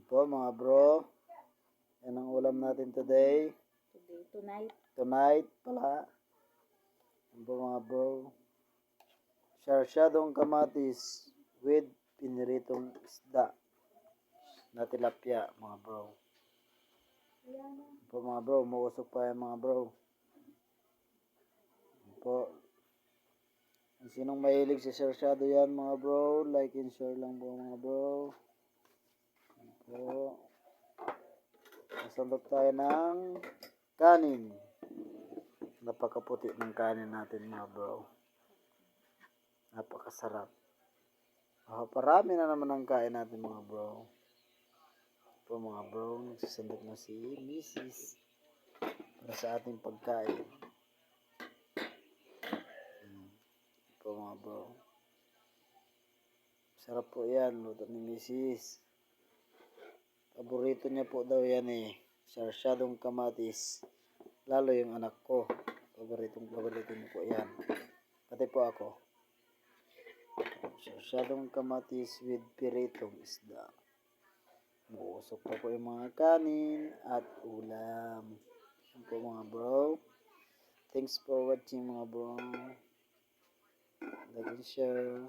Po mga bro, yan ang ulam natin today. Tonight pala. Yan po mga bro. Sarsyadong kamatis with piniritong isda na tilapia mga bro. Yan po mga bro, umuusok pa yan mga bro. Yan po. Sinong mahilig sa sarsyado yan mga bro, like and share lang po mga bro. Po. Nasandok tayo ng kanin. Napakaputi ng kanin natin mga bro. Napakasarap. Parami na naman ang kain natin mga bro. Po mga bro, nagsasandok na si Mrs. para sa ating pagkain. Po mga bro. Sarap po yan, luto ni Mrs. Paborito niya po daw yan sarsyadong kamatis. Lalo yung anak ko. Paborito niya po yan. Pati po ako. Sarsyadong kamatis with piritong isda. Muusok pa po yung mga kanin at ulam. Yan po mga bro. Thanks for watching mga bro. Like and share.